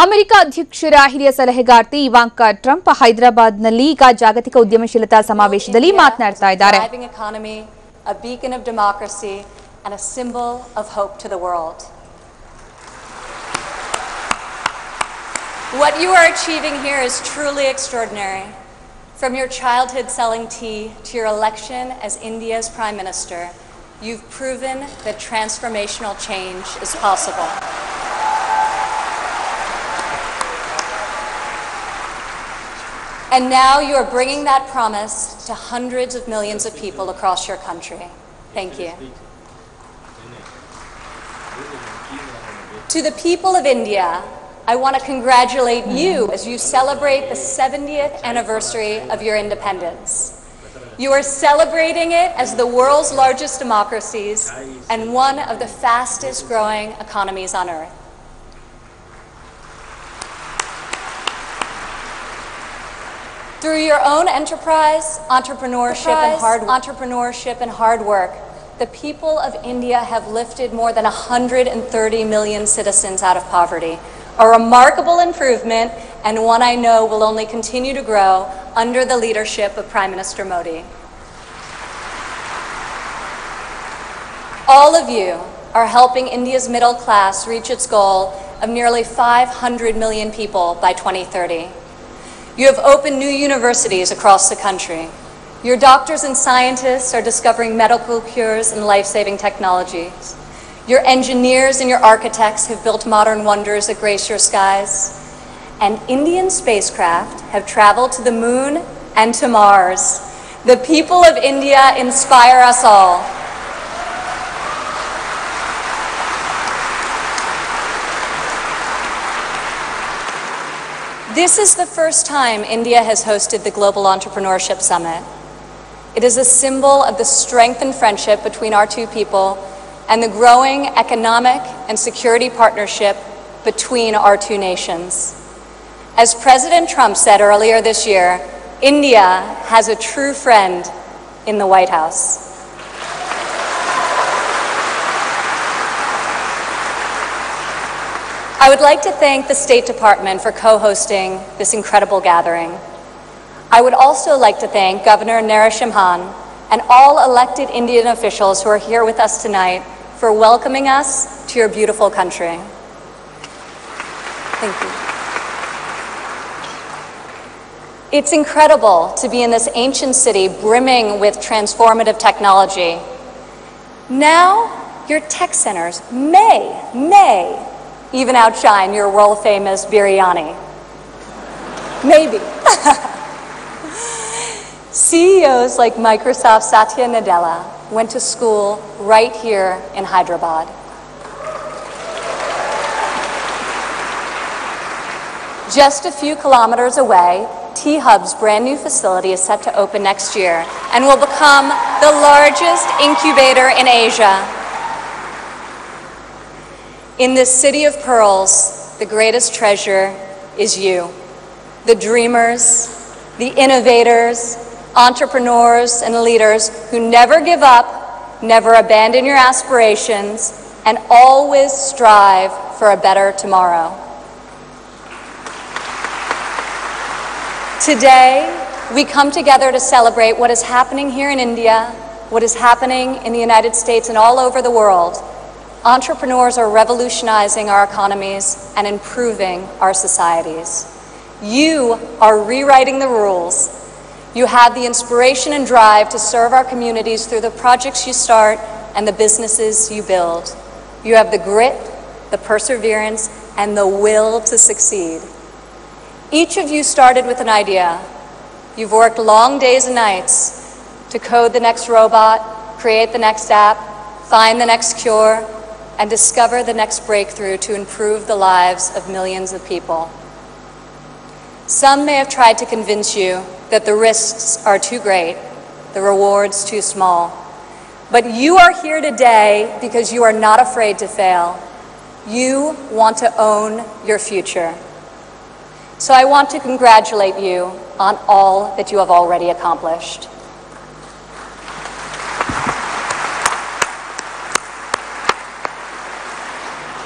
America ಅಧ್ಯಕ್ಷರ ಹಿರಿಯ ಸಲಹೆಗಾರ್ತಿ Ivanka Trump ಹೈದರಾಬಾದ್ನಲ್ಲಿ ಈಗ ಜಾಗತಿಕ ಉದ್ಯಮಶೀಲತಾ ಸಮಾವೇಶದಲ್ಲಿ ಮಾತನಾಡ್ತಾ ಇದ್ದಾರೆ. A beacon of democracy and a symbol of hope to the world. What you are achieving here is truly extraordinary. From your childhood selling tea to your election as India's Prime Minister, you've proven that transformational change is possible. And now you are bringing that promise to hundreds of millions of people across your country. Thank you. To the people of India, I want to congratulate you as you celebrate the 70th anniversary of your independence. You are celebrating it as the world's largest democracies and one of the fastest growing economies on earth. Through your own enterprise, entrepreneurship and hard work, the people of India have lifted more than 130 million citizens out of poverty. A remarkable improvement, and one I know will only continue to grow under the leadership of Prime Minister Modi. All of you are helping India's middle class reach its goal of nearly 500 million people by 2030. You have opened new universities across the country. Your doctors and scientists are discovering medical cures and life-saving technologies. Your engineers and your architects have built modern wonders that grace your skies. And Indian spacecraft have traveled to the moon and to Mars. The people of India inspire us all. This is the first time India has hosted the Global Entrepreneurship Summit. It is a symbol of the strength and friendship between our two people and the growing economic and security partnership between our two nations. As President Trump said earlier this year, India has a true friend in the White House. I would like to thank the State Department for co-hosting this incredible gathering. I would also like to thank Governor Narendra and all elected Indian officials who are here with us tonight for welcoming us to your beautiful country. Thank you. It's incredible to be in this ancient city brimming with transformative technology. Now, your tech centers may even outshine your world-famous biryani. Maybe. CEOs like Microsoft's Satya Nadella went to school right here in Hyderabad. Just a few kilometers away, T-Hub's brand new facility is set to open next year and will become the largest incubator in Asia. In this city of pearls, the greatest treasure is you, the dreamers, the innovators, entrepreneurs and leaders who never give up, never abandon your aspirations, and always strive for a better tomorrow. Today, we come together to celebrate what is happening here in India, what is happening in the United States and all over the world. Entrepreneurs are revolutionizing our economies and improving our societies. You are rewriting the rules. You have the inspiration and drive to serve our communities through the projects you start and the businesses you build. You have the grit, the perseverance, and the will to succeed. Each of you started with an idea. You've worked long days and nights to code the next robot, create the next app, find the next cure, and discover the next breakthrough to improve the lives of millions of people. Some may have tried to convince you that the risks are too great, the rewards too small. But you are here today because you are not afraid to fail. You want to own your future. So I want to congratulate you on all that you have already accomplished.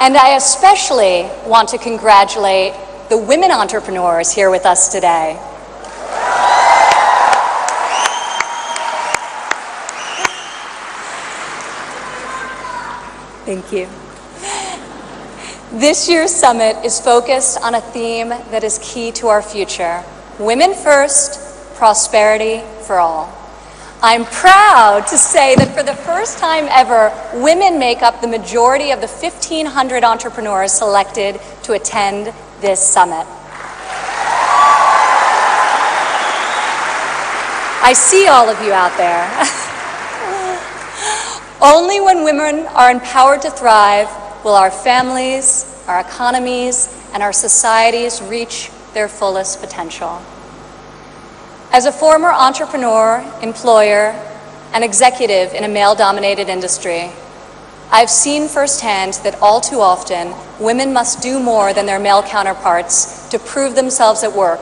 And I especially want to congratulate the women entrepreneurs here with us today. Thank you. This year's summit is focused on a theme that is key to our future: women first, prosperity for all. I'm proud to say that for the first time ever, women make up the majority of the 1,500 entrepreneurs selected to attend this summit. I see all of you out there. Only when women are empowered to thrive will our families, our economies, and our societies reach their fullest potential. As a former entrepreneur, employer, and executive in a male-dominated industry, I've seen firsthand that all too often, women must do more than their male counterparts to prove themselves at work,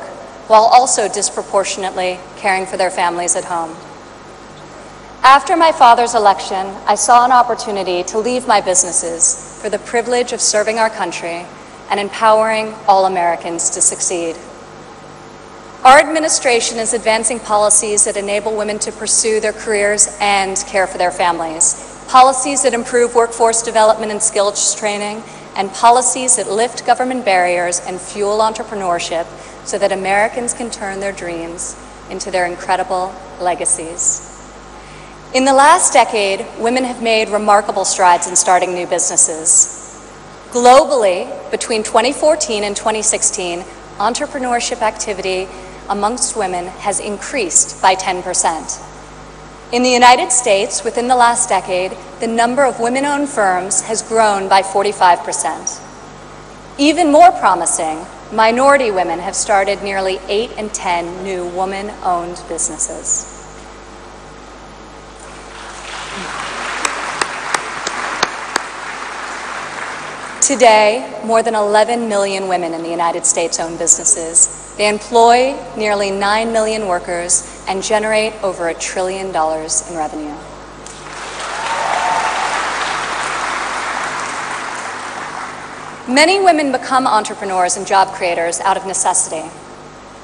while also disproportionately caring for their families at home. After my father's election, I saw an opportunity to leave my businesses for the privilege of serving our country and empowering all Americans to succeed. Our administration is advancing policies that enable women to pursue their careers and care for their families, policies that improve workforce development and skills training, and policies that lift government barriers and fuel entrepreneurship so that Americans can turn their dreams into their incredible legacies. In the last decade, women have made remarkable strides in starting new businesses. Globally, between 2014 and 2016, entrepreneurship activity amongst women has increased by 10%. In the United States, within the last decade, the number of women-owned firms has grown by 45%. Even more promising, minority women have started nearly 8 in 10 new woman-owned businesses. Today, more than 11 million women in the United States own businesses. They employ nearly 9 million workers and generate over $1 trillion in revenue. Many women become entrepreneurs and job creators out of necessity.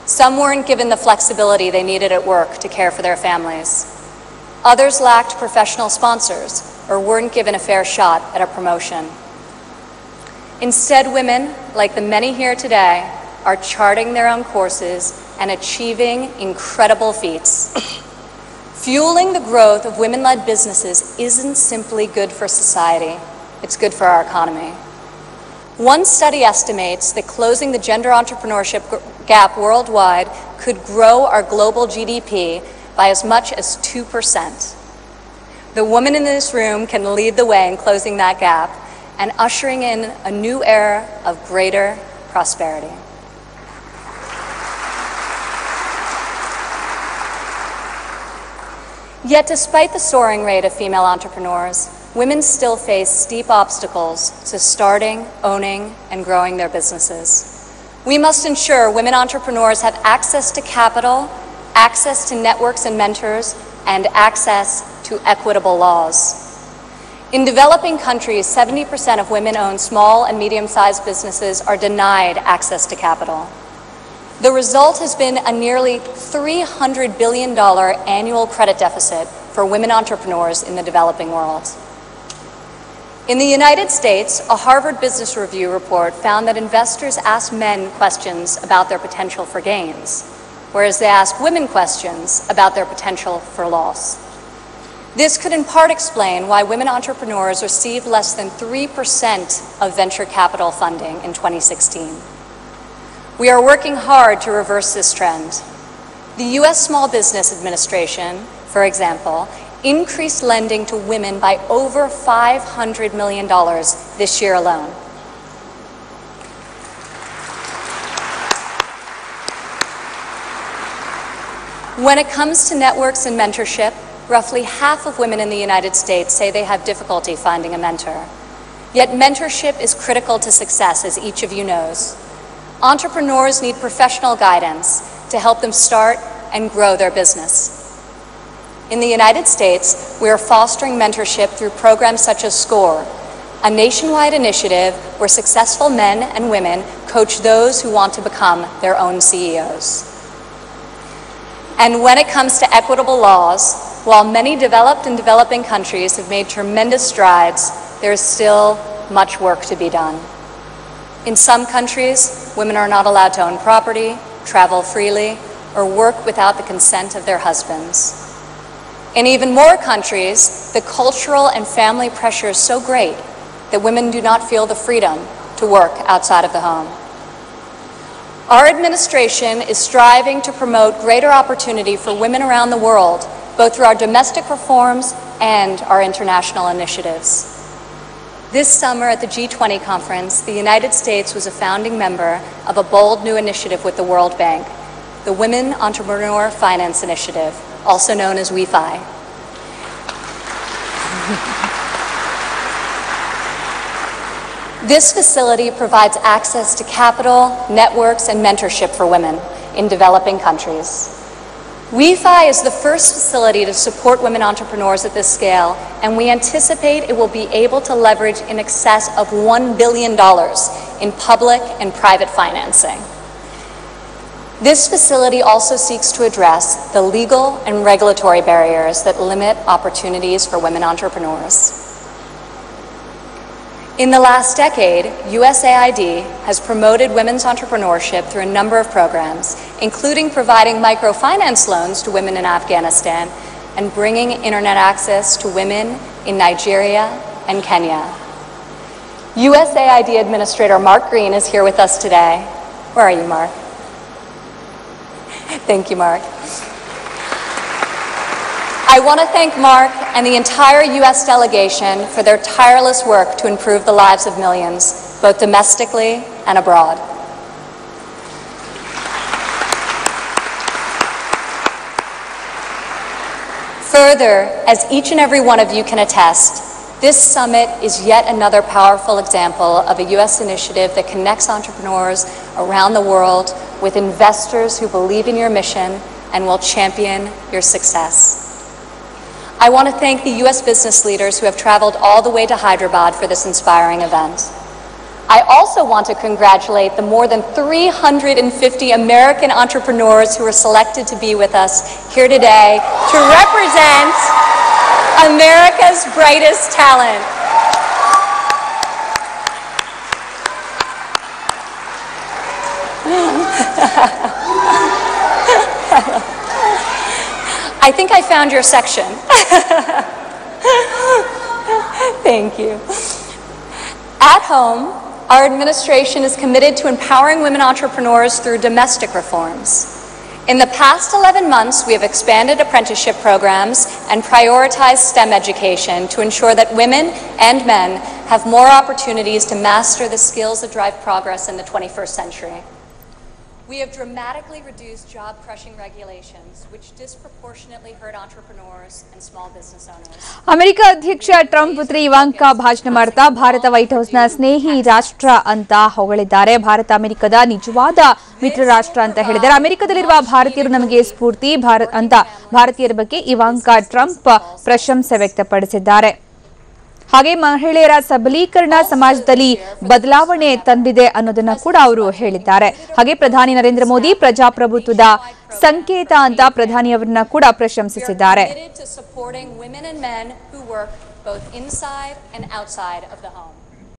Some weren't given the flexibility they needed at work to care for their families. Others lacked professional sponsors or weren't given a fair shot at a promotion. Instead, women, like the many here today, are charting their own courses and achieving incredible feats. Fueling the growth of women-led businesses isn't simply good for society, it's good for our economy. One study estimates that closing the gender entrepreneurship gap worldwide could grow our global GDP by as much as 2%. The woman in this room can lead the way in closing that gap and ushering in a new era of greater prosperity. Yet despite the soaring rate of female entrepreneurs, women still face steep obstacles to starting, owning, and growing their businesses. We must ensure women entrepreneurs have access to capital, access to networks and mentors, and access to equitable laws. In developing countries, 70% of women-owned small and medium-sized businesses are denied access to capital. The result has been a nearly $300 billion annual credit deficit for women entrepreneurs in the developing world. In the United States, a Harvard Business Review report found that investors ask men questions about their potential for gains, whereas they ask women questions about their potential for loss. This could in part explain why women entrepreneurs received less than 3% of venture capital funding in 2016. We are working hard to reverse this trend. The U.S. Small Business Administration, for example, increased lending to women by over $500 million this year alone. When it comes to networks and mentorship, roughly half of women in the United States say they have difficulty finding a mentor. Yet mentorship is critical to success, as each of you knows. Entrepreneurs need professional guidance to help them start and grow their business. In the United States, we are fostering mentorship through programs such as SCORE, a nationwide initiative where successful men and women coach those who want to become their own CEOs. And when it comes to equitable laws, while many developed and developing countries have made tremendous strides, there is still much work to be done. In some countries, women are not allowed to own property, travel freely, or work without the consent of their husbands. In even more countries, the cultural and family pressure is so great that women do not feel the freedom to work outside of the home. Our administration is striving to promote greater opportunity for women around the world, both through our domestic reforms and our international initiatives. This summer at the G20 conference, the United States was a founding member of a bold new initiative with the World Bank, the Women Entrepreneur Finance Initiative, also known as WEFI. This facility provides access to capital, networks, and mentorship for women in developing countries. WEFI is the first facility to support women entrepreneurs at this scale, and we anticipate it will be able to leverage in excess of $1 billion in public and private financing. This facility also seeks to address the legal and regulatory barriers that limit opportunities for women entrepreneurs. In the last decade, USAID has promoted women's entrepreneurship through a number of programs, including providing microfinance loans to women in Afghanistan and bringing internet access to women in Nigeria and Kenya. USAID Administrator Mark Green is here with us today. Where are you, Mark? Thank you, Mark. I want to thank Mark and the entire U.S. delegation for their tireless work to improve the lives of millions, both domestically and abroad. Further, as each and every one of you can attest, this summit is yet another powerful example of a U.S. initiative that connects entrepreneurs around the world with investors who believe in your mission and will champion your success. I want to thank the U.S. business leaders who have traveled all the way to Hyderabad for this inspiring event. I also want to congratulate the more than 350 American entrepreneurs who were selected to be with us here today to represent America's brightest talent. I think I found your section. Thank you. At home, our administration is committed to empowering women entrepreneurs through domestic reforms. In the past 11 months, we have expanded apprenticeship programs and prioritized STEM education to ensure that women and men have more opportunities to master the skills that drive progress in the 21st century. We have dramatically reduced job-crushing regulations, which disproportionately hurt entrepreneurs and small business owners. America ಅಧ್ಯಕ್ಷ Trump ಪುತ್ರಿ Ivanka ಭಾಷಣ ಮಾಡ್ತಾ Bharat white ಹೌಸ್ನ ಸ್ನೇಹಿ ರಾಷ್ಟ್ರ ಅಂತ ಹೊಗಳಿದ್ದಾರೆ. ಭಾರತ ಅಮೆರಿಕದ ನಿಜವಾದ ಮಿತ್ರ ರಾಷ್ಟ್ರ ಅಂತ ಹೇಳಿದ್ದಾರೆ. ಅಮೆರಿಕದಲ್ಲಿರುವ ಭಾರತೀಯರು ನಮಗೆ ಸ್ಫೂರ್ತಿ ಅಂತ ಭಾರತೀಯರ ಬಗ್ಗೆ ಇವಾಂಕಾ ಟ್ರಂಪ್ ಪ್ರಶಂಸೆ ವ್ಯಕ್ತಪಡಿಸಿದ್ದಾರೆ. ಹಾಗೆ ಮಹಿಳೆಯರ ಸಬಲೀಕರಣ ಸಮಾಜದಲ್ಲಿ ಬದಲಾವಣೆ ತಂದಿದೆ ಅನ್ನೋದನ್ನ ಕೂಡ ಅವರು ಹೇಳಿದ್ದಾರೆ. ಹಾಗೆ ಪ್ರಧಾನಿ ನರೇಂದ್ರ ಮೋದಿ ಪ್ರಜಾಪ್ರಭುತ್ವದ ಸಂಕೇತ ಅಂತ ಪ್ರಧಾನಿಯವರನ್ನ ಕೂಡ ಪ್ರಶಂಸಿಸಿದ್ದಾರೆ. Both inside and outside of the home.